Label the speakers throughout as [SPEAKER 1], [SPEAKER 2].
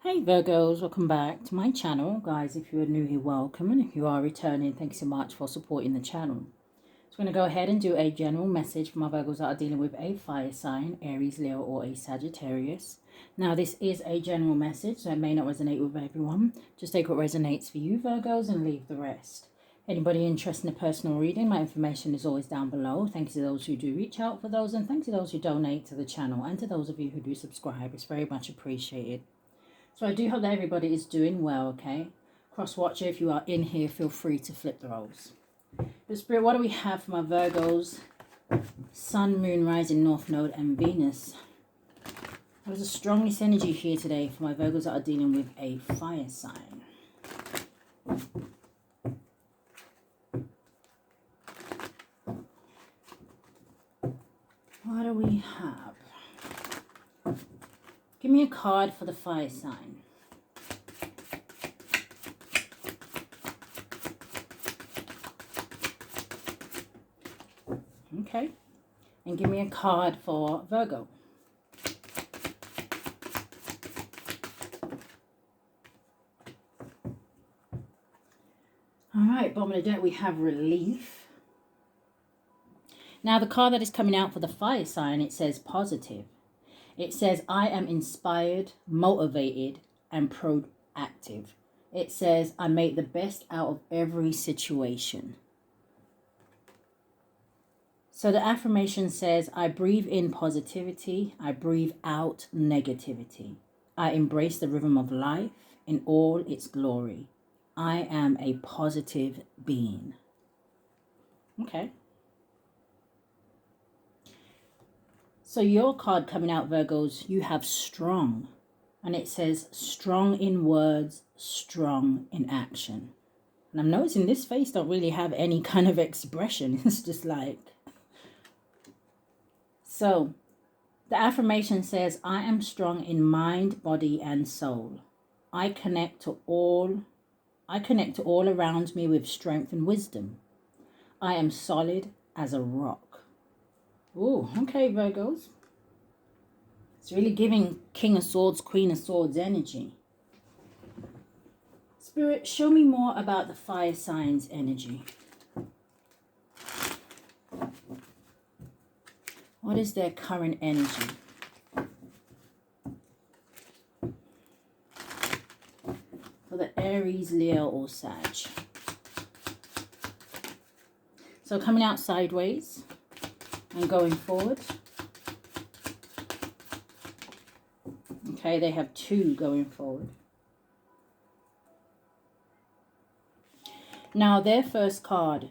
[SPEAKER 1] Hey Virgos, welcome back to my channel. Guys, if you're new here, welcome. And if you are returning, thanks so much for supporting the channel. So I'm going to go ahead and do a general message for my Virgos that are dealing with a fire sign, Aries, Leo, or a Sagittarius. Now, this is a general message, so it may not resonate with everyone. Just take what resonates for you, Virgos, and leave the rest. Anybody interested in a personal reading, my information is always down below. Thank you to those who do reach out for those, and thank you to those who donate to the channel, and to those of you who do subscribe. It's very much appreciated. So I do hope that everybody is doing well, okay? Cross watcher, if you are in here, feel free to flip the roles. But Spirit, what do we have for my Virgos? Sun, Moon, Rising, North Node, and Venus. There's a strongest energy here today for my Virgos that are dealing with a fire sign. What do we have? Give me a card for the fire sign. Okay. And give me a card for Virgo. All right, bottom of the deck, we have relief. Now, the card that is coming out for the fire sign, it says positive. It says, I am inspired, motivated, and proactive. It says, I make the best out of every situation. So the affirmation says, I breathe in positivity, I breathe out negativity. I embrace the rhythm of life in all its glory. I am a positive being. Okay. So your card coming out, Virgos, you have strong. And it says strong in words, strong in action. And I'm noticing this face don't really have any kind of expression. It's just like... So the affirmation says, I am strong in mind, body, and soul. I connect to all around me with strength and wisdom. I am solid as a rock. Ooh, okay, Virgos. It's really giving King of Swords, Queen of Swords energy. Spirit, show me more about the fire signs energy. What is their current energy? For the Aries, Leo, or Sag. So coming out sideways and going forward. Okay, they have two going forward. Now, their first card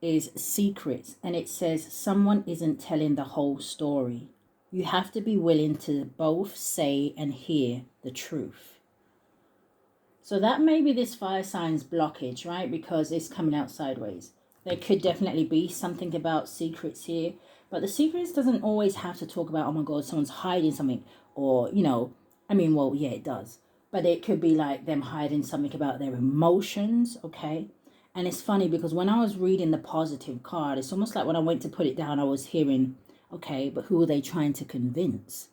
[SPEAKER 1] is secrets, and it says someone isn't telling the whole story. You have to be willing to both say and hear the truth. So that may be this fire sign's blockage, right? Because it's coming out sideways. There could definitely be something about secrets here. But the secrets doesn't always have to talk about, oh my God, someone's hiding something. Or, you know, I mean, well, yeah, it does. But it could be like them hiding something about their emotions, okay? And it's funny because when I was reading the positive card, it's almost like when I went to put it down, I was hearing, okay, but who are they trying to convince?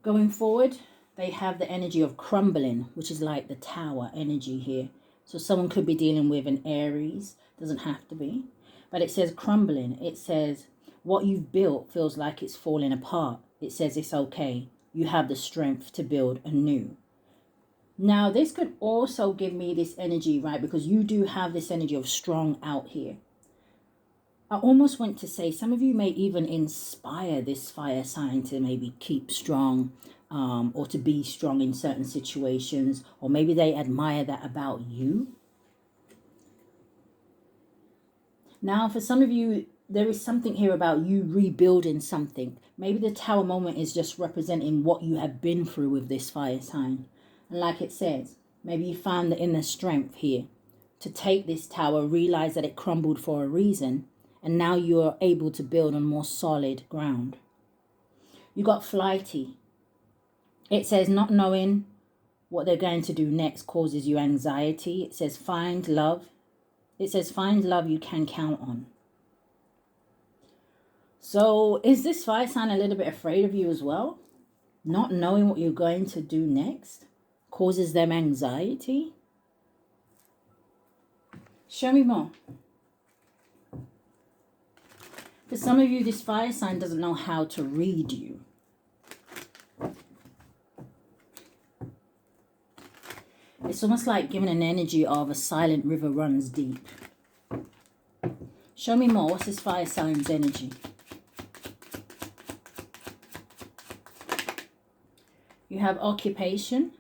[SPEAKER 1] Going forward, they have the energy of crumbling, which is like the tower energy here. So someone could be dealing with an Aries, doesn't have to be. But it says crumbling. It says what you've built feels like it's falling apart. It says it's okay. You have the strength to build anew. Now, this could also give me this energy, right? Because you do have this energy of strong out here. I almost want to say some of you may even inspire this fire sign to maybe keep strong or to be strong in certain situations. Or maybe they admire that about you. Now, for some of you, there is something here about you rebuilding something. Maybe the tower moment is just representing what you have been through with this fire sign. And like it says, maybe you found the inner strength here to take this tower, realize that it crumbled for a reason, and now you're able to build on more solid ground. You got flighty. It says not knowing what they're going to do next causes you anxiety. It says find love. It says find love you can count on. So is this fire sign a little bit afraid of you as well? Not knowing what you're going to do next causes them anxiety? Show me more. For some of you, this fire sign doesn't know how to read you. It's almost like giving an energy of a silent river runs deep. Show me more. What's this fire sign's energy? You have occupation.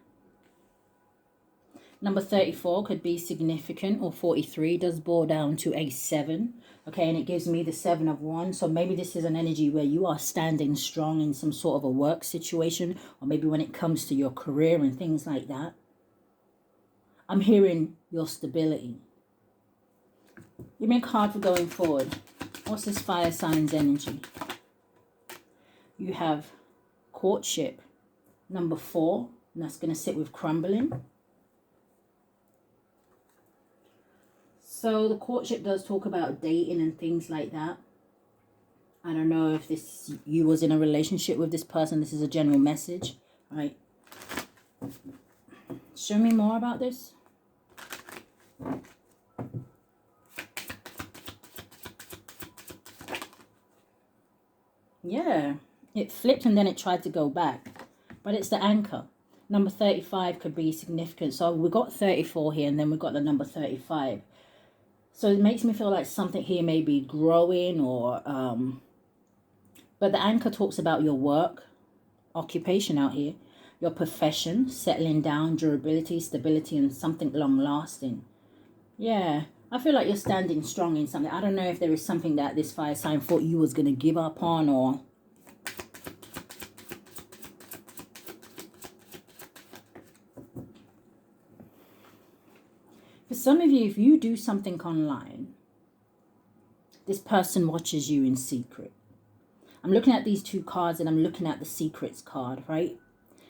[SPEAKER 1] Number 34 could be significant, or 43 does boil down to a 7. Okay, and it gives me the 7 of Wands. So maybe this is an energy where you are standing strong in some sort of a work situation, or maybe when it comes to your career and things like that. I'm hearing your stability. Give me a card for going forward. What's this fire sign's energy? You have courtship. Number 4, and that's going to sit with crumbling. So the courtship does talk about dating and things like that. I don't know if this you was in a relationship with this person. This is a general message, right? Show me more about this. Yeah, it flipped and then it tried to go back. But it's the anchor. Number 35 could be significant. So we got 34 here and then we got the number 35. So it makes me feel like something here may be growing or... but the anchor talks about your work, occupation out here, your profession, settling down, durability, stability, and something long-lasting. Yeah, I feel like you're standing strong in something. I don't know if there is something that this fire sign thought you was going to give up on, or... For some of you, if you do something online, this person watches you in secret. I'm looking at these two cards and I'm looking at the secrets card, right?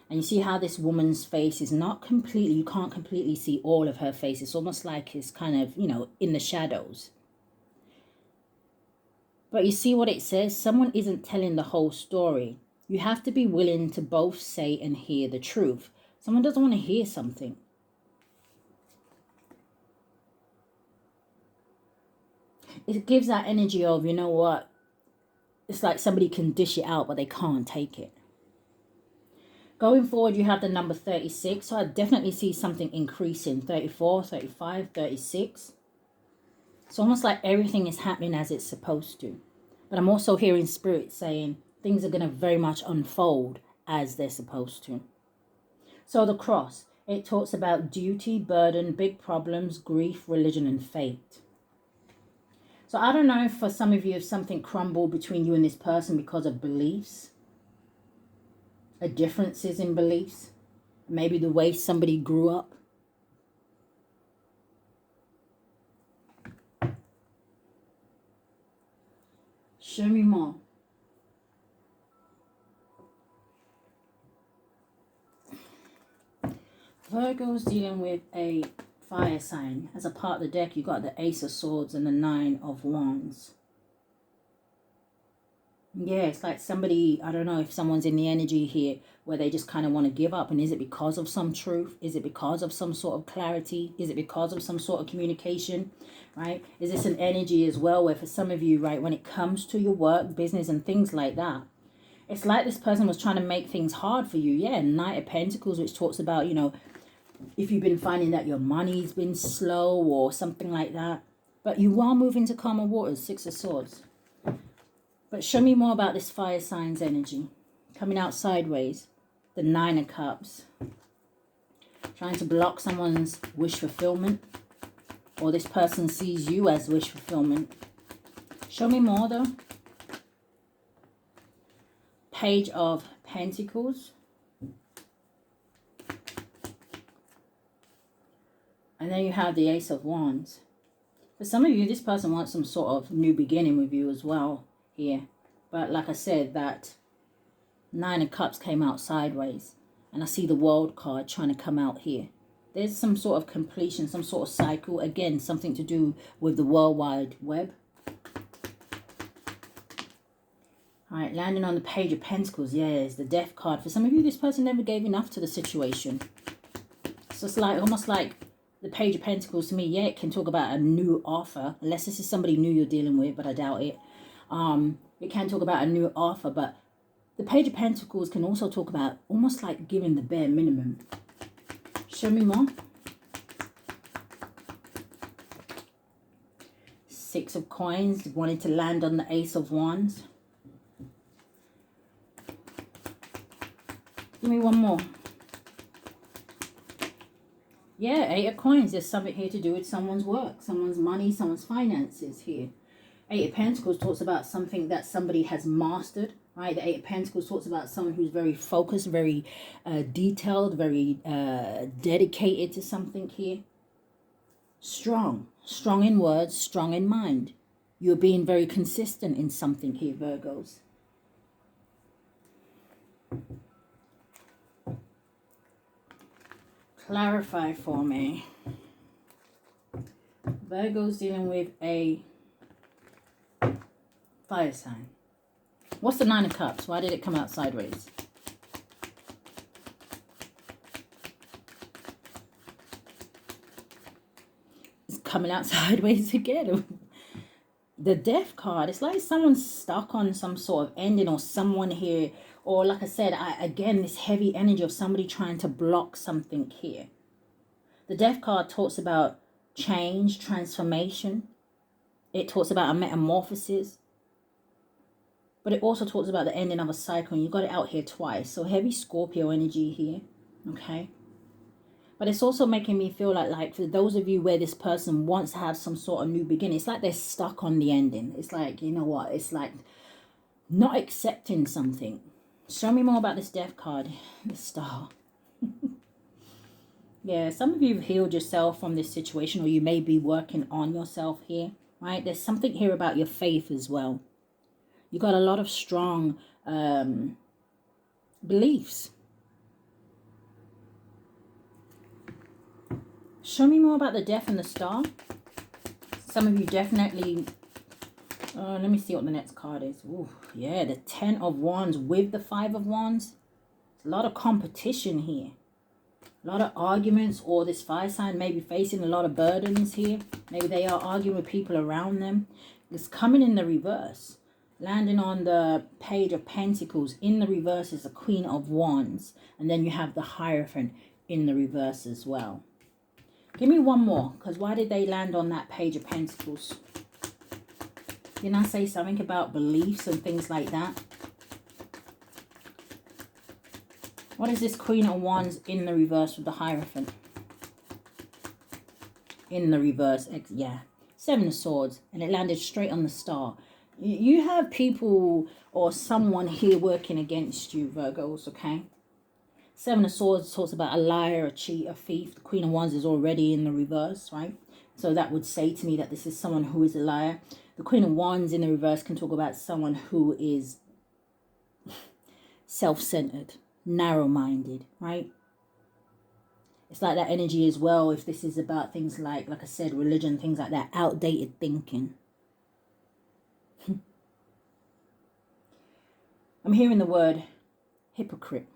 [SPEAKER 1] And you see how this woman's face is not completely, you can't completely see all of her face. It's almost like it's kind of, you know, in the shadows. But you see what it says? Someone isn't telling the whole story. You have to be willing to both say and hear the truth. Someone doesn't want to hear something. It gives that energy of, you know what? It's like somebody can dish it out, but they can't take it. Going forward, you have the number 36. So I definitely see something increasing. 34, 35, 36. It's almost like everything is happening as it's supposed to. But I'm also hearing spirit saying things are going to very much unfold as they're supposed to. So the cross, it talks about duty, burden, big problems, grief, religion, and fate. So I don't know if for some of you, if something crumbled between you and this person because of beliefs, differences in beliefs, maybe the way somebody grew up. Show me more. Virgo's dealing with a fire sign. As a part of the deck, you got the Ace of Swords and the 9 of Wands. Yeah, it's like somebody, I don't know if someone's in the energy here where they just kind of want to give up. And is it because of some truth? Is it because of some sort of clarity? Is it because of some sort of communication, right? Is this an energy as well where for some of you, right, when it comes to your work, business and things like that, it's like this person was trying to make things hard for you. Yeah, Knight of Pentacles, which talks about, you know, if you've been finding that your money's been slow or something like that. But you are moving to calmer waters, 6 of Swords. But show me more about this fire sign's energy. Coming out sideways. The 9 of Cups. Trying to block someone's wish fulfillment. Or this person sees you as wish fulfillment. Show me more though. Page of Pentacles. And then you have the Ace of Wands. For some of you, this person wants some sort of new beginning with you as well here. But like I said, that 9 of Cups came out sideways. And I see the World card trying to come out here. There's some sort of completion, some sort of cycle. Again, something to do with the World Wide Web. All right, landing on the Page of Pentacles. Yes, the Death card. For some of you, this person never gave enough to the situation. So it's like almost like the Page of Pentacles to me. Yeah, it can talk about a new offer, unless this is somebody new you're dealing with, but I doubt it. It can talk about a new offer, but the Page of Pentacles can also talk about almost like giving the bare minimum. Show me more. Six of Coins, wanting to land on the Ace of Wands. Give me one more. Yeah, Eight of Coins. There's something here to do with someone's work, someone's money, someone's finances here. Eight of Pentacles talks about something that somebody has mastered, right? The Eight of Pentacles talks about someone who's very focused, very detailed, very dedicated to something here. Strong. Strong in words, strong in mind. You're being very consistent in something here, Virgos. Clarify for me. Virgo's dealing with a fire sign. What's the Nine of Cups? Why did it come out sideways? It's coming out sideways again. The Death card. It's like someone's stuck on some sort of ending, or someone here, or like I said, again, this heavy energy of somebody trying to block something here. The Death card talks about change, transformation. It talks about a metamorphosis. But it also talks about the ending of a cycle. And you got it out here twice. So heavy Scorpio energy here. Okay. But it's also making me feel like for those of you where this person wants to have some sort of new beginning, it's like they're stuck on the ending. It's like, you know what? It's like not accepting something. Show me more about this Death card. The Star. Yeah, some of you have healed yourself from this situation, or you may be working on yourself here, right? There's something here about your faith as well. You got a lot of strong beliefs. Show me more about the Death and the Star. Some of you definitely... let me see what the next card is. Ooh, yeah, the Ten of Wands with the Five of Wands. There's a lot of competition here. A lot of arguments, or this fire sign may be facing a lot of burdens here. Maybe they are arguing with people around them. It's coming in the reverse. Landing on the Page of Pentacles. In the reverse is the Queen of Wands. And then you have the Hierophant in the reverse as well. Give me one more, because why did they land on that Page of Pentacles? Didn't I say something about beliefs and things like that? What is this Queen of Wands in the reverse with the Hierophant? In the reverse, yeah. Seven of Swords, and it landed straight on the Star. You have people or someone here working against you, Virgos, okay? Seven of Swords talks about a liar, a cheat, a thief. The Queen of Wands is already in the reverse, right? So that would say to me that this is someone who is a liar. The Queen of Wands in the reverse can talk about someone who is self-centered, narrow-minded, right? It's like that energy as well, if this is about things like I said, religion, things like that, outdated thinking. I'm hearing the word hypocrite.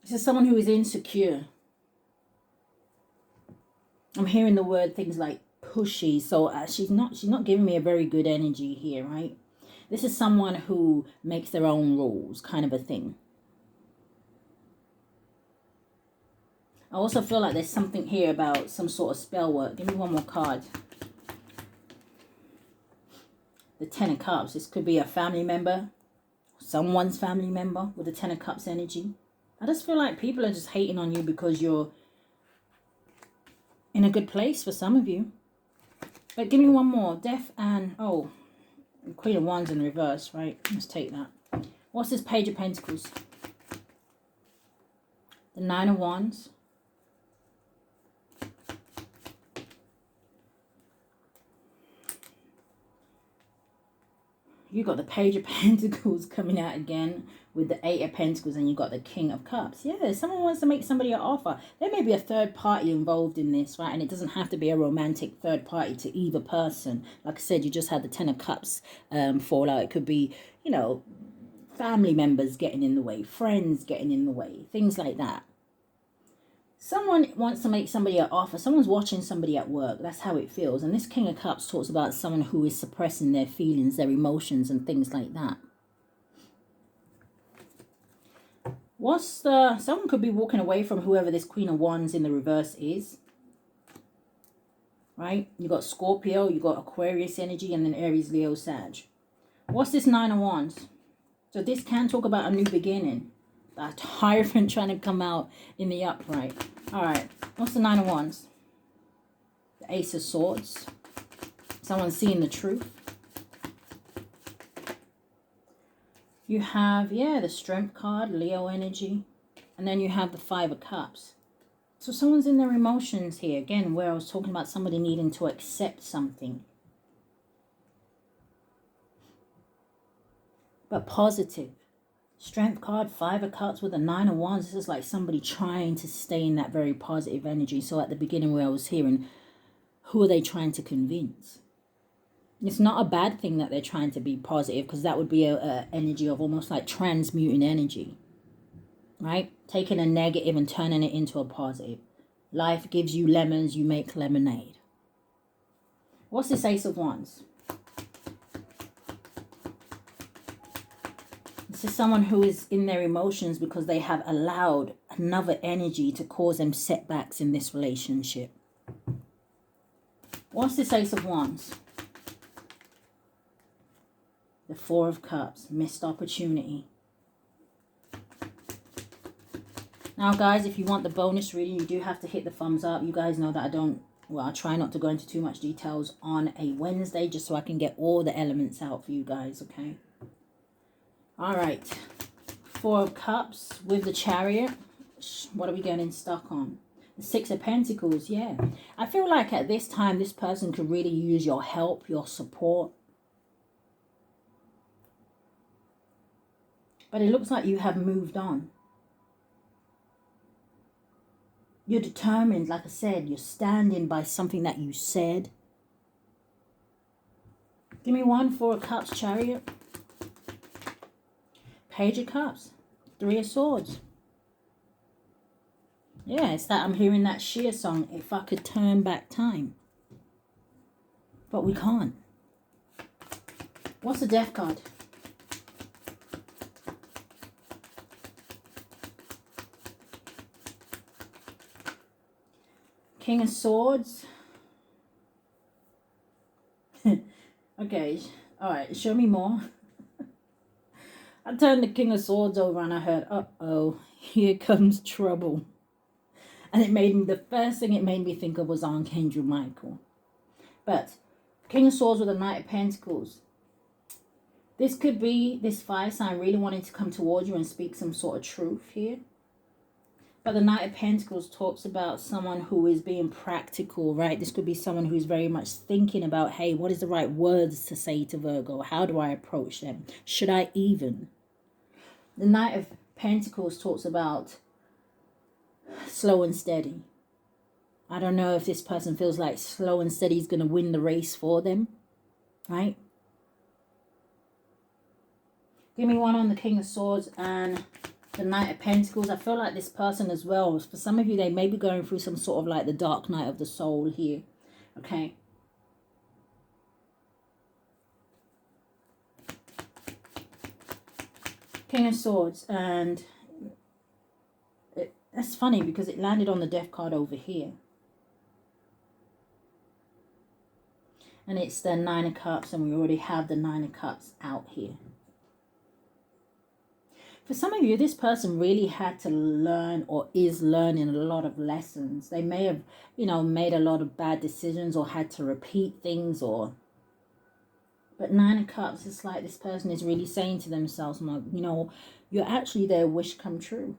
[SPEAKER 1] This is someone who is insecure. I'm hearing the word things like pushy. So she's not giving me a very good energy here, right? This is someone who makes their own rules, kind of a thing. I also feel like there's something here about some sort of spell work. Give me one more card. The Ten of Cups. This could be a family member, someone's family member with the Ten of Cups energy. I just feel like people are just hating on you because you're in a good place for some of you. But give me one more. Death and... oh, Queen of Wands in reverse, right? Let's take that. What's this Page of Pentacles? The Nine of Wands. You got the Page of Pentacles coming out again with the Eight of Pentacles, and you got the King of Cups. Yeah, someone wants to make somebody an offer. There may be a third party involved in this, right? And it doesn't have to be a romantic third party to either person. Like I said, you just had the Ten of Cups fall out. It could be, you know, family members getting in the way, friends getting in the way, things like that. Someone wants to make somebody an offer. Someone's watching somebody at work. That's how it feels. And this King of Cups talks about someone who is suppressing their feelings, their emotions, and things like that. Someone could be walking away from whoever this Queen of Wands in the reverse is. Right? You got Scorpio, you got Aquarius energy, and then Aries, Leo, Sag. What's this Nine of Wands? So this can talk about a new beginning. That Hierophant trying to come out in the upright. All right. What's the Nine of Wands? The Ace of Swords. Someone's seeing the truth. You have, yeah, the Strength card, Leo energy. And then you have the Five of Cups. So someone's in their emotions here. Again, where I was talking about somebody needing to accept something. But positive. Strength card, Five of Cups with a Nine of Wands. This is like somebody trying to stay in that very positive energy. So at the beginning where I was hearing, who are they trying to convince? It's not a bad thing that they're trying to be positive, because that would be a energy of almost like transmuting energy. Right? Taking a negative and turning it into a positive. Life gives you lemons, you make lemonade. What's this Ace of Wands? This is someone who is in their emotions because they have allowed another energy to cause them setbacks in this relationship. What's this Ace of Wands? The Four of Cups, missed opportunity. Now, guys, if you want the bonus reading, you do have to hit the thumbs up. You guys know that I try not to go into too much details on a Wednesday, just so I can get all the elements out for you guys, okay? All right. Four of Cups with the Chariot. What are we getting stuck on? The Six of Pentacles, yeah. I feel like at this time, this person could really use your help, your support. But it looks like you have moved on. You're determined, like I said, you're standing by something that you said. Give me one, Four of Cups, Chariot. Page of Cups, Three of Swords. Yeah, it's that I'm hearing that Cher song, If I Could Turn Back Time. But we can't. What's the Death card? King of Swords. Okay, all right, show me more. I turned the King of Swords over and I heard, uh-oh, here comes trouble. And it made me, the first thing it made me think of was Archangel Michael. But King of Swords with a Knight of Pentacles. This could be this fire sign really wanting to come towards you and speak some sort of truth here. But the Knight of Pentacles talks about someone who is being practical, right? This could be someone who's very much thinking about, hey, what is the right words to say to Virgo? How do I approach them? Should I even? The Knight of Pentacles talks about slow and steady. I don't know if this person feels like slow and steady is going to win the race for them, right? Give me one on the King of Swords and the Knight of Pentacles. I feel like this person as well, for some of you, they may be going through some sort of like the dark night of the soul here, okay? King of Swords, and that's funny because it landed on the Death card over here. And it's the Nine of Cups, and we already have the Nine of Cups out here. For some of you, this person really had to learn or is learning a lot of lessons. They may have, you know, made a lot of bad decisions or had to repeat things or... But Nine of Cups, it's like this person is really saying to themselves, you know, you're actually their wish come true.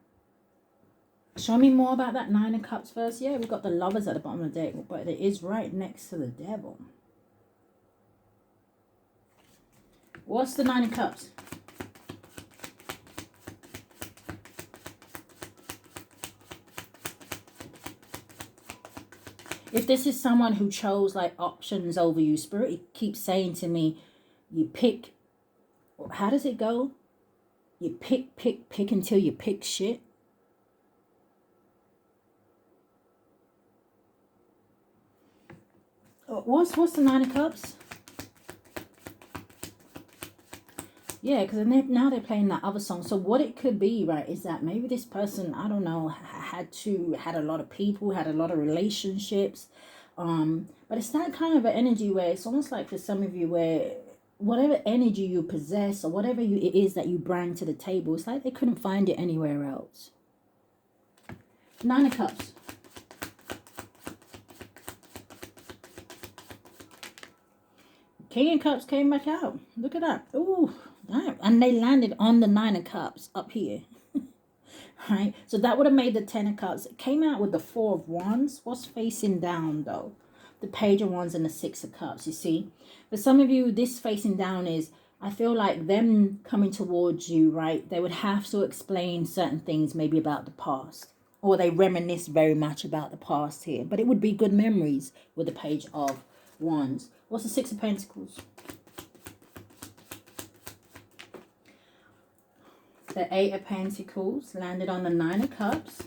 [SPEAKER 1] Show me more about that Nine of Cups first. Yeah, we've got the Lovers at the bottom of the deck, but it is right next to the Devil. What's the Nine of Cups? If this is someone who chose like options over you, Spirit keeps saying to me, you pick, how does it go? You pick until you pick shit. What's the Nine of Cups? Yeah, because now they're playing that other song. So what it could be, right, is that maybe this person, I don't know, had a lot of people, had a lot of relationships. But it's that kind of an energy where it's almost like for some of you where whatever energy you possess or whatever it is that you bring to the table, it's like they couldn't find it anywhere else. Nine of Cups. King of Cups came back out. Look at that. Ooh, and they landed on the Nine of Cups up here. Right? So that would have made the Ten of Cups. It came out with the Four of Wands. What's facing down, though? The Page of Wands and the Six of Cups, you see? For some of you, this facing down is, I feel like them coming towards you, right? They would have to explain certain things maybe about the past. Or they reminisce very much about the past here. But it would be good memories with the Page of Wands. What's the Six of Pentacles? The Eight of Pentacles landed on the Nine of Cups.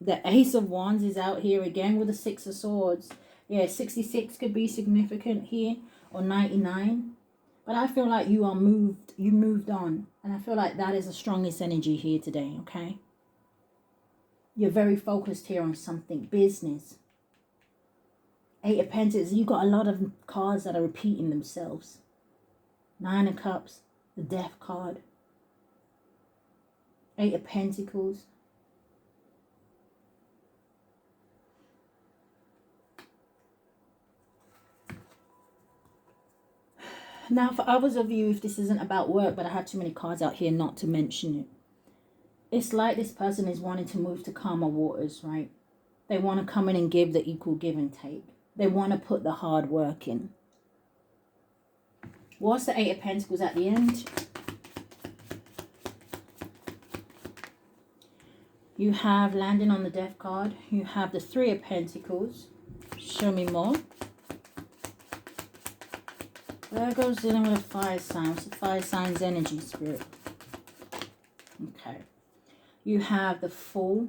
[SPEAKER 1] The Ace of Wands is out here again with the Six of Swords. Yeah, 66 could be significant here, or 99. But I feel like you moved on. And I feel like that is the strongest energy here today, okay? You're very focused here on something, business. Eight of Pentacles, you've got a lot of cards that are repeating themselves. Nine of Cups, the Death card. Eight of Pentacles. Now, for others of you, if this isn't about work, but I have too many cards out here not to mention it. It's like this person is wanting to move to calmer waters, right? They want to come in and give the equal give and take. They want to put the hard work in. What's the Eight of Pentacles at the end? You have landing on the Death card. You have the Three of Pentacles. Show me more. Virgo's dealing with a fire sign. What's the fire sign's energy, Spirit? Okay. You have the Fool.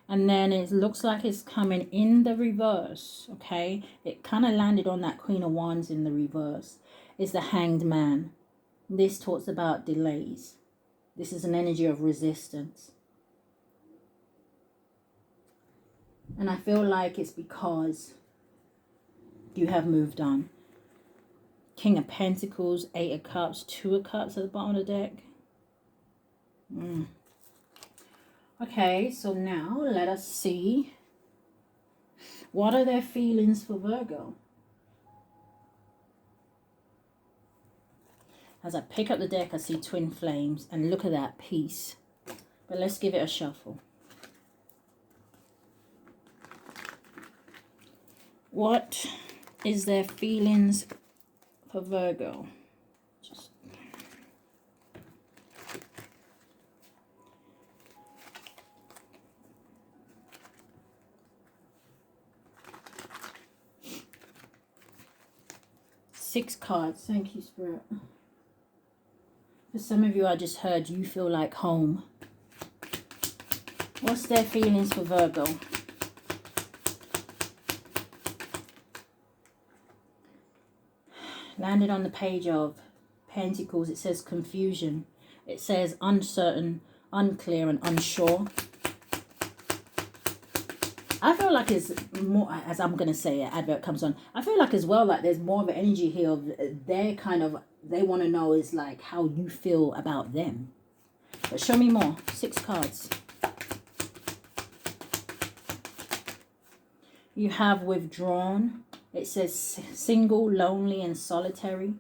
[SPEAKER 1] And then it looks like it's coming in the reverse, okay? It kind of landed on that Queen of Wands in the reverse. It's the Hanged Man. This talks about delays. This is an energy of resistance. And I feel like it's because you have moved on. King of Pentacles, Eight of Cups, Two of Cups at the bottom of the deck. Okay, so now let us see. What are their feelings for Virgo? As I pick up the deck, I see twin flames. And look at that, peace. But let's give it a shuffle. What is their feelings for Virgo? Six cards. Thank you, Spirit. For some of you, I just heard you feel like home. What's their feelings for Virgo? Landed on the Page of Pentacles. It says confusion. It says uncertain, unclear, and unsure. I feel like it's more, as I'm going to say, an advert comes on. I feel like as well, like there's more of an energy here of they want to know is like how you feel about them. But show me more. Six cards. You have withdrawn. It says single, lonely, and solitary.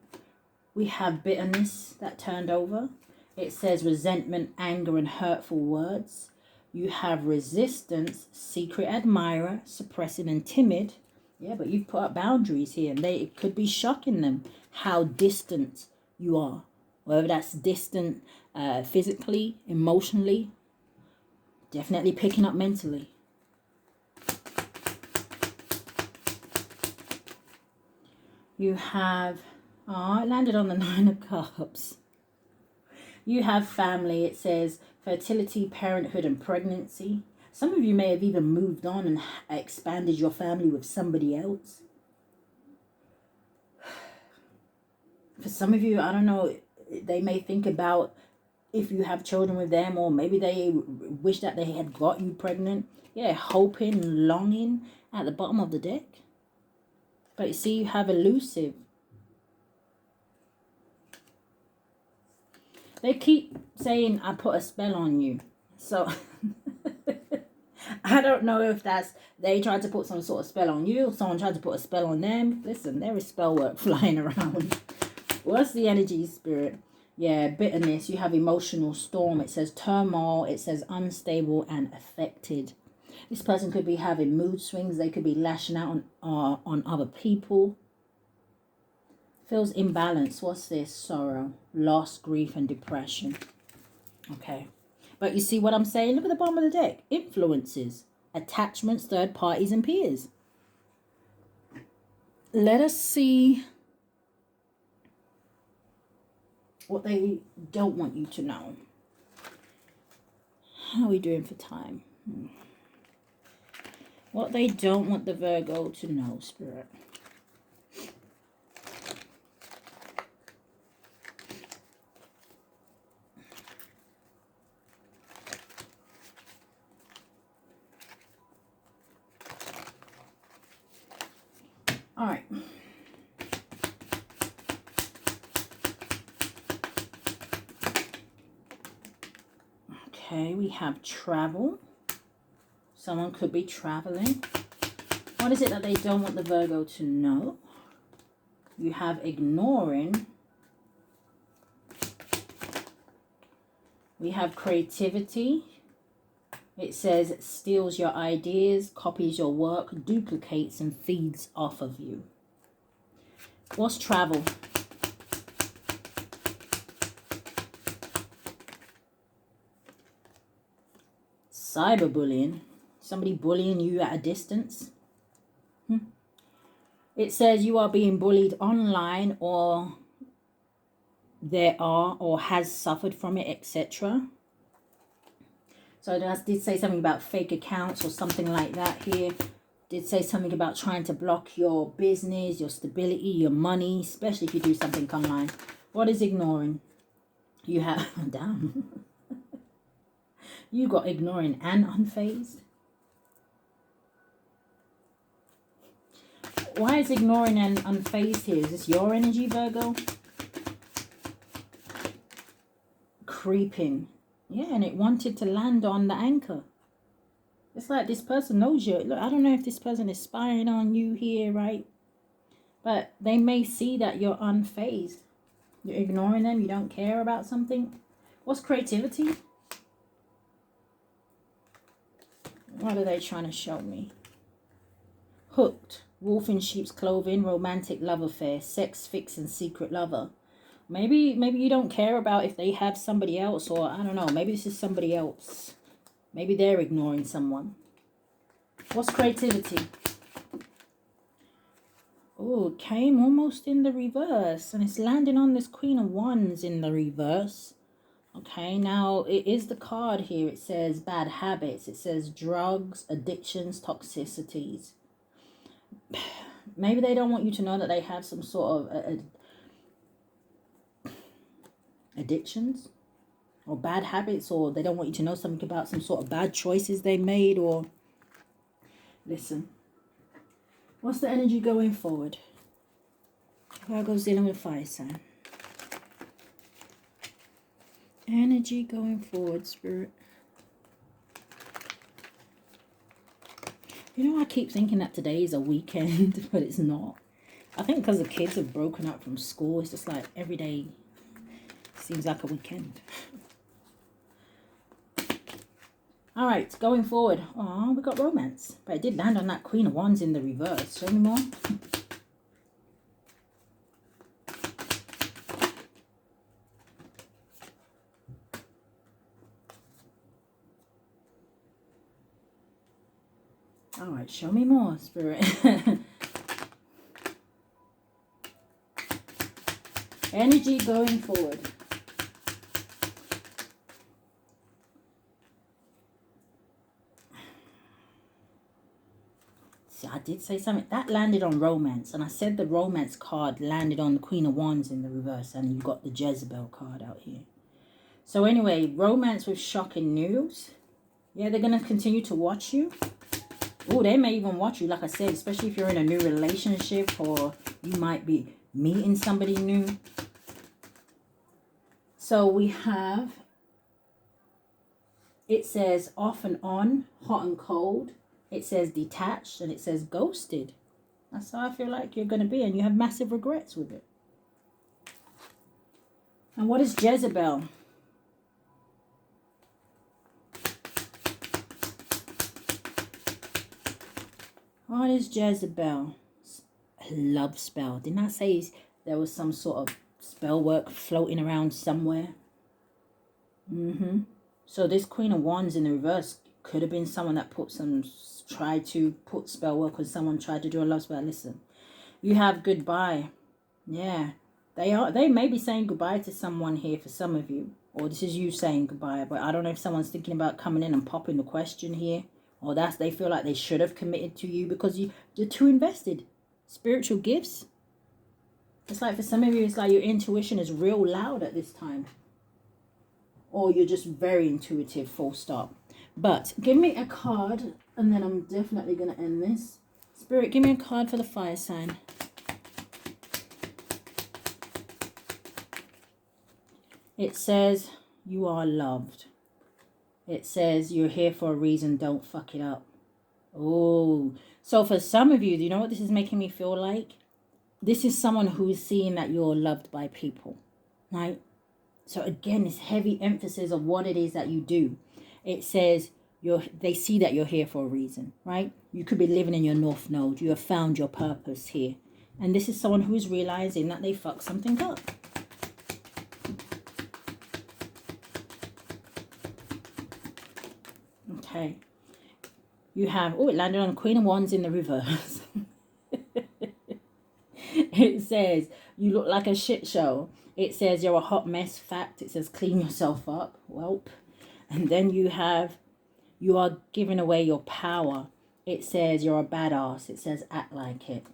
[SPEAKER 1] We have bitterness that turned over. It says resentment, anger, and hurtful words. You have resistance, secret admirer, suppressing and timid. Yeah, but you've put up boundaries here, and it could be shocking them how distant you are. Whether that's distant physically, emotionally, definitely picking up mentally. You have, oh, it landed on the 9 of Cups. You have family. It says fertility, parenthood, and pregnancy. Some of you may have even moved on and expanded your family with somebody else. For some of you, I don't know, they may think about if you have children with them, or maybe they wish that they had got you pregnant. Yeah, hoping, longing at the bottom of the deck. But you see, you have elusive. They keep saying, I put a spell on you. So, I don't know if that's, they tried to put some sort of spell on you, or someone tried to put a spell on them. Listen, there is spell work flying around. What's the energy, Spirit? Yeah, bitterness. You have emotional storm. It says turmoil. It says unstable and affected. This person could be having mood swings. They could be lashing out on other people. Feels imbalanced. What's this? Sorrow, loss, grief, and depression. Okay. But you see what I'm saying? Look at the bottom of the deck. Influences, attachments, third parties, and peers. Let us see what they don't want you to know. How are we doing for time? What they don't want the Virgo to know, Spirit. All right. Okay, we have travel. Someone could be traveling. What is it that they don't want the Virgo to know? You have ignoring. We have creativity. It says steals your ideas, copies your work, duplicates and feeds off of you. What's travel? Cyberbullying. Somebody bullying you at a distance. It says you are being bullied online, or there are or has suffered from it, etc. So that did say something about fake accounts or something like that here. Did say something about trying to block your business, your stability, your money, especially if you do something online. What is ignoring? You have, damn. You got ignoring and unfazed. Why is ignoring and unfazed here? Is this your energy, Virgo? Creeping. Yeah, and it wanted to land on the anchor. It's like this person knows you. Look, I don't know if this person is spying on you here, right? But they may see that you're unfazed. You're ignoring them. You don't care about something. What's creativity? What are they trying to show me? Hooked. Wolf in sheep's clothing. Romantic love affair. Sex fix and secret lover. Maybe you don't care about if they have somebody else, or I don't know. Maybe this is somebody else. Maybe they're ignoring someone. What's creativity? Oh, it came almost in the reverse. And it's landing on this Queen of Wands in the reverse. Okay, now it is the card here. It says bad habits. It says drugs, addictions, toxicities. Maybe they don't want you to know that they have some sort of addictions or bad habits, or they don't want you to know something about some sort of bad choices they made. Or listen, what's the energy going forward? Virgo's dealing with fire sign. Energy going forward, Spirit. You know, I keep thinking that today is a weekend, but it's not. I think because the kids have broken up from school, it's just like every day seems like a weekend. All right, going forward. Oh, we got romance. But it did land on that Queen of Wands in the reverse. Show me more. All right, show me more, Spirit. Energy going forward. See, I did say something. That landed on romance. And I said the romance card landed on the Queen of Wands in the reverse. And you got the Jezebel card out here. So anyway, romance with shocking news. Yeah, they're going to continue to watch you. Oh, they may even watch you, like I said, especially if you're in a new relationship or you might be meeting somebody new. So we have, it says off and on, hot and cold. It says detached, and it says ghosted. That's how I feel like you're going to be, and you have massive regrets with it. And what is Jezebel? What is Jezebel? A love spell. Didn't I say there was some sort of spell work floating around somewhere? So this Queen of Wands in the reverse could have been someone that tried to put spell work, or someone tried to do a love spell. Listen, you have goodbye. Yeah, they may be saying goodbye to someone here for some of you, or this is you saying goodbye. But I don't know if someone's thinking about coming in and popping the question here, or they feel like they should have committed to you because you're too invested. Spiritual gifts. It's like for some of you, it's like your intuition is real loud at this time. Or you're just very intuitive, full stop. But give me a card, and then I'm definitely going to end this. Spirit, give me a card for the fire sign. It says you are loved. It says you're here for a reason, don't fuck it up. Oh, so for some of you, do you know what this is making me feel like? This is someone who is seeing that you're loved by people, right? So again, this heavy emphasis of what it is that you do. It says they see that you're here for a reason, right? You could be living in your North Node. You have found your purpose here. And this is someone who is realizing that they fucked something up. Okay. You have, oh, it landed on Queen of Wands in the reverse. It says, you look like a shit show. It says you're a hot mess. Fact. It says clean yourself up. Welp. And then you are giving away your power. It says you're a badass. It says act like it.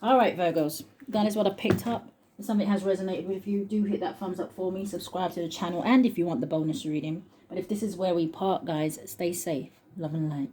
[SPEAKER 1] All right, Virgos. That is what I picked up. If something has resonated with you, do hit that thumbs up for me. Subscribe to the channel. And if you want the bonus reading. But if this is where we part, guys, stay safe. Love and light.